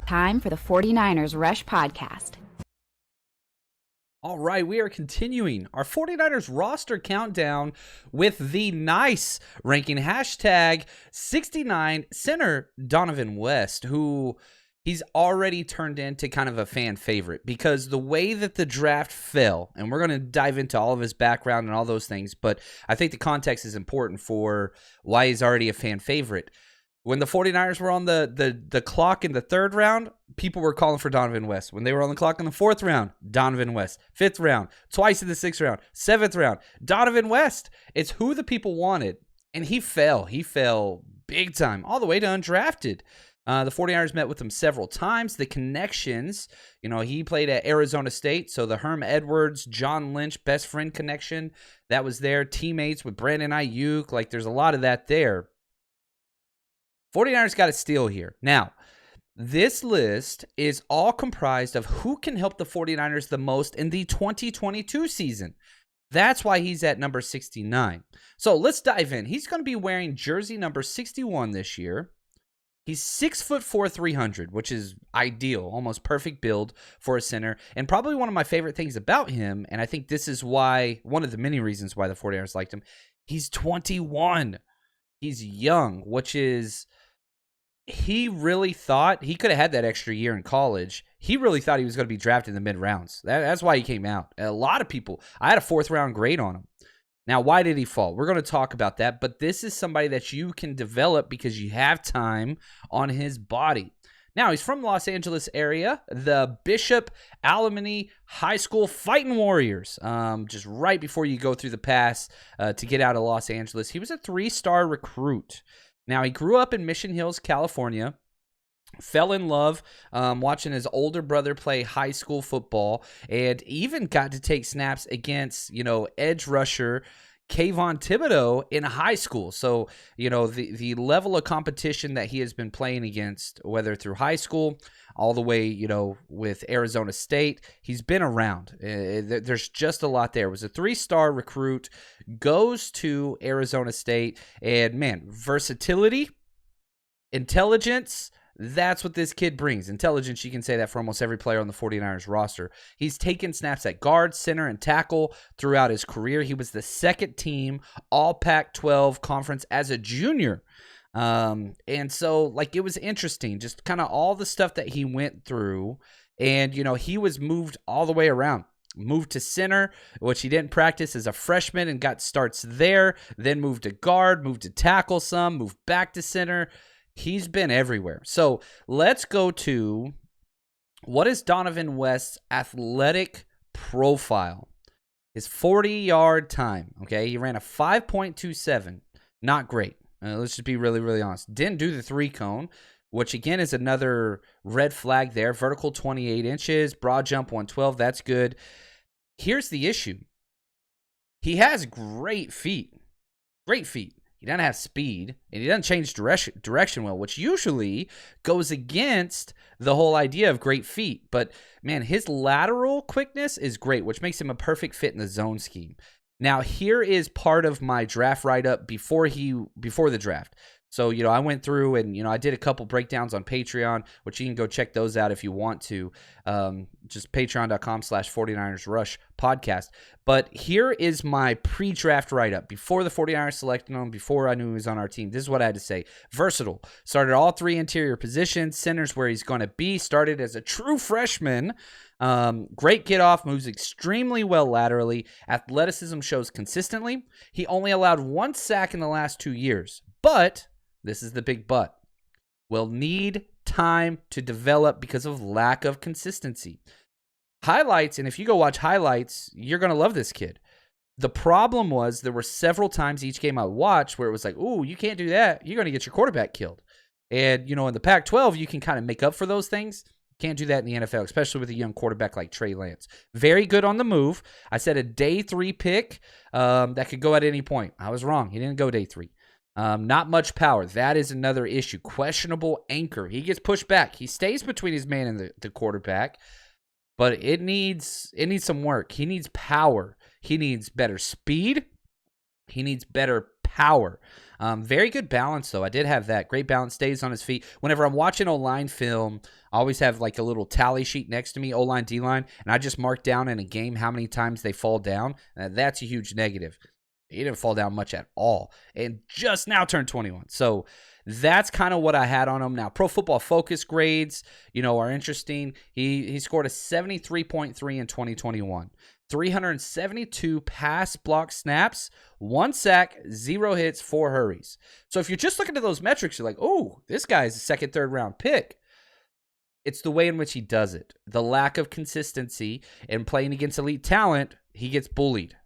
Time for the 49ers Rush Podcast. All right, we are continuing our 49ers roster countdown with the nice ranking hashtag 69 center Dohnovan West, who he's already turned into kind of a fan favorite because the way that the draft fell, and we're going to dive into all of his background and all those things, but I think the context is important for why he's already a fan favorite. When the 49ers were on the clock in the third round, people were calling for Dohnovan West. When they were on the clock in the fourth round, Dohnovan West. Fifth round, twice in the sixth round. Seventh round, Dohnovan West. It's who the people wanted, and he fell. He fell big time, all the way to undrafted. The 49ers met with him several times. The connections, he played at Arizona State, so the Herm Edwards, John Lynch best friend connection, that was there. Teammates with Brandon Ayuk, like there's a lot of that there. 49ers got a steal here. Now, this list is all comprised of who can help the 49ers the most in the 2022 season. That's why he's at number 69. So let's dive in. He's going to be wearing jersey number 61 this year. He's 6'4", 300, which is ideal, almost perfect build for a center. And probably one of my favorite things about him, and I think this is why, one of the many reasons why the 49ers liked him, he's 21. He's young, which is... He really thought he could have had that extra year in college. He really thought he was going to be drafted in the mid-rounds. That's why he came out. A lot of people, I had a fourth-round grade on him. Now, why did he fall? We're going to talk about that, but this is somebody that you can develop because you have time on his body. Now, he's from Los Angeles area, the Bishop Alamany High School Fighting Warriors. Just right before you go through the pass to get out of Los Angeles. He was a 3-star recruit. Now, he grew up in Mission Hills, California, fell in love watching his older brother play high school football, and even got to take snaps against, edge rusher Kayvon Thibodeau in high school. So, the level of competition that he has been playing against, whether through high school, all the way, with Arizona State, he's been around. There's just a lot there. Was a 3-star recruit, goes to Arizona State, and man, versatility, intelligence, that's what this kid brings. Intelligence, you can say that for almost every player on the 49ers roster. He's taken snaps at guard, center, and tackle throughout his career. He was the second team All Pac-12 conference as a junior. And so, it was interesting, just kind of all the stuff that he went through. And, he was moved all the way around. Moved to center, which he didn't practice as a freshman and got starts there. Then moved to guard, moved to tackle some, moved back to center. He's been everywhere. So let's go to what is Dohnovan West's athletic profile. His 40-yard time, okay? He ran a 5.27. Not great. Let's just be really, really honest. Didn't do the 3-cone, which again is another red flag there. Vertical 28 inches, broad jump 112. That's good. Here's the issue. He has great feet. Great feet. He doesn't have speed, and he doesn't change direction well, which usually goes against the whole idea of great feet. But, man, his lateral quickness is great, which makes him a perfect fit in the zone scheme. Now, here is part of my draft write-up before the draft. So, I went through and, I did a couple breakdowns on Patreon, which you can go check those out if you want to. Just patreon.com/49ers Rush podcast. But here is my pre-draft write-up. Before the 49ers selected him, before I knew he was on our team, this is what I had to say. Versatile. Started all 3 interior positions. Center's where he's going to be. Started as a true freshman. Great get off. Moves extremely well laterally. Athleticism shows consistently. He only allowed 1 sack in the last 2 years. But... this is the big but. Will need time to develop because of lack of consistency. Highlights, and if you go watch highlights, you're going to love this kid. The problem was there were several times each game I watched where it was like, ooh, you can't do that. You're going to get your quarterback killed. And, in the Pac-12, you can kind of make up for those things. Can't do that in the NFL, especially with a young quarterback like Trey Lance. Very good on the move. I said a day 3 pick that could go at any point. I was wrong. He didn't go day 3. Not much power. That is another issue. Questionable anchor. He gets pushed back. He stays between his man and the quarterback, but it needs some work. He needs power. He needs better speed. He needs better power. Very good balance, though. I did have that. Great balance, stays on his feet. Whenever I'm watching O-line film, I always have like a little tally sheet next to me, O-line, D-line, and I just mark down in a game how many times they fall down. That's a huge negative. He didn't fall down much at all, and just now turned 21. So that's kind of what I had on him. Now, Pro Football Focus grades, are interesting. He scored a 73.3 in 2021. 372 pass block snaps, 1 sack, 0 hits, 4 hurries. So if you're just looking at those metrics, you're like, oh, this guy's a second, third round pick. It's the way in which he does it. The lack of consistency and playing against elite talent, he gets bullied.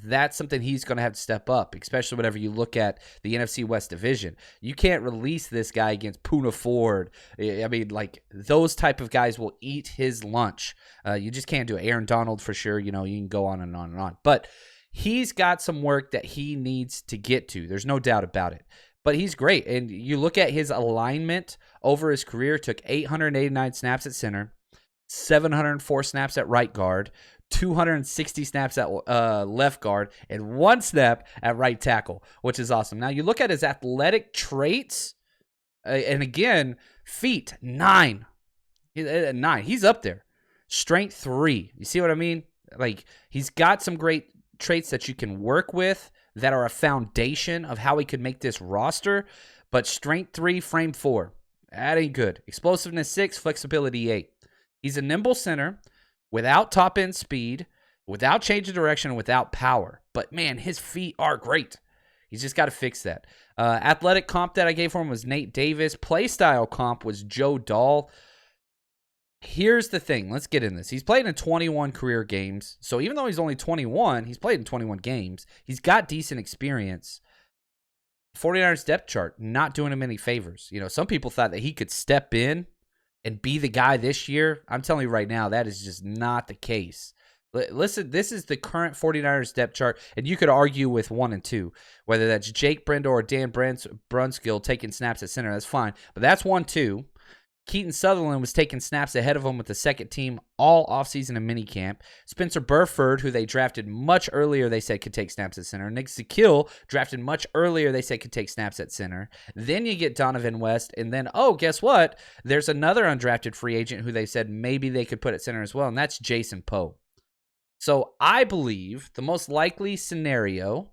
That's something he's going to have to step up, especially whenever you look at the NFC West division. You can't release this guy against Poona Ford. I mean, like, those type of guys will eat his lunch. You just can't do it. Aaron Donald for sure. You can go on and on and on. But he's got some work that he needs to get to. There's no doubt about it. But he's great. And you look at his alignment over his career, took 889 snaps at center, 704 snaps at right guard, 260 snaps at left guard, and 1 snap at right tackle, which is awesome. Now, you look at his athletic traits, and again, feet, 9. 9. He's up there. Strength, 3. You see what I mean? Like, he's got some great traits that you can work with that are a foundation of how he could make this roster, but strength, 3, frame, 4. That ain't good. Explosiveness, 6, flexibility, 8. He's a nimble center without top-end speed, without change of direction, without power. But, man, his feet are great. He's just got to fix that. Athletic comp that I gave for him was Nate Davis. Play style comp was Joe Dahl. Here's the thing. Let's get in this. He's played in 21 career games. So even though he's only 21, he's played in 21 games. He's got decent experience. 49ers depth chart, not doing him any favors. Some people thought that he could step in and be the guy this year. I'm telling you right now, that is just not the case. Listen, this is the current 49ers depth chart, and you could argue with 1 and 2, whether that's Jake Brendel or Dan Brunskill taking snaps at center. That's fine, but that's 1-2. Keaton Sutherland was taking snaps ahead of him with the second team all offseason and minicamp. Spencer Burford, who they drafted much earlier, they said could take snaps at center. Nick Zakiel, drafted much earlier, they said could take snaps at center. Then you get Dohnovan West, and then, guess what? There's another undrafted free agent who they said maybe they could put at center as well, and that's Jason Poe. So I believe the most likely scenario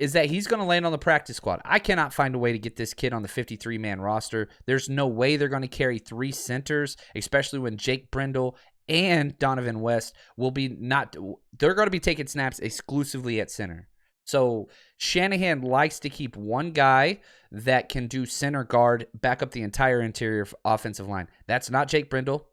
is that he's going to land on the practice squad. I cannot find a way to get this kid on the 53-man roster. There's no way they're going to carry 3 centers, especially when Jake Brendel and Dohnovan West will be they're going to be taking snaps exclusively at center. So Shanahan likes to keep one guy that can do center guard, back up the entire interior offensive line. That's not Jake Brendel.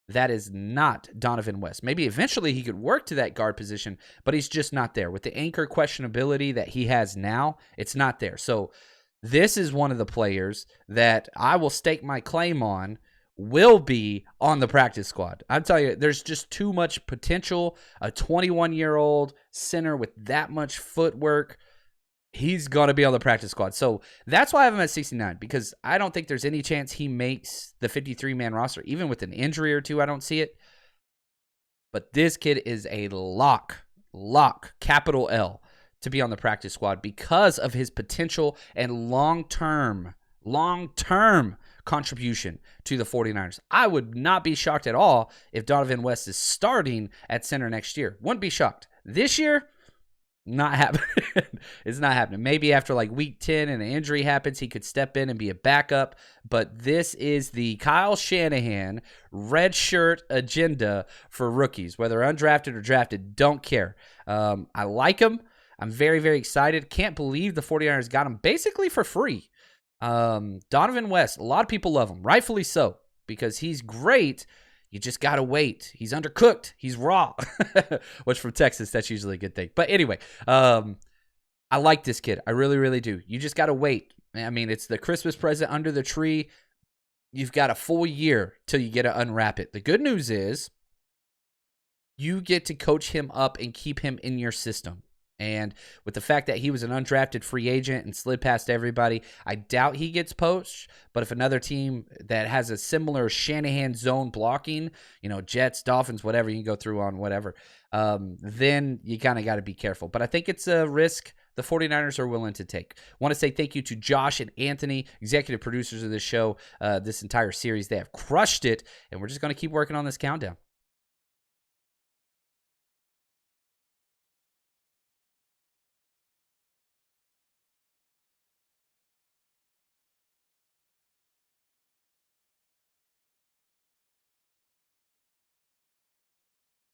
That is not Dohnovan West. Maybe eventually he could work to that guard position, but he's just not there. With the anchor questionability that he has now, it's not there. So this is one of the players that I will stake my claim on will be on the practice squad. I'm telling you, there's just too much potential. A 21-year-old center with that much footwork, he's going to be on the practice squad. So that's why I have him at 69, because I don't think there's any chance he makes the 53-man roster. Even with an injury or two, I don't see it. But this kid is a lock, capital L, to be on the practice squad because of his potential and long-term contribution to the 49ers. I would not be shocked at all if Dohnovan West is starting at center next year. Wouldn't be shocked. This year, not happening. It's not happening. Maybe after like week 10 and an injury happens, he could step in and be a backup. But this is the Kyle Shanahan red shirt agenda for rookies, whether undrafted or drafted. Don't care. I like him. I'm very, very excited. Can't believe the 49ers got him basically for free. Dohnovan West, a lot of people love him, rightfully so, because he's great. You just got to wait. He's undercooked. He's raw, which from Texas, that's usually a good thing. But anyway, I like this kid. I really, really do. You just got to wait. I mean, it's the Christmas present under the tree. You've got a full year till you get to unwrap it. The good news is you get to coach him up and keep him in your system. And with the fact that he was an undrafted free agent and slid past everybody, I doubt he gets poached. But if another team that has a similar Shanahan zone blocking, Jets, Dolphins, whatever, you can go through on whatever, then you kind of got to be careful. But I think it's a risk the 49ers are willing to take. Want to say thank you to Josh and Anthony, executive producers of this show, this entire series. They have crushed it, and we're just going to keep working on this countdown.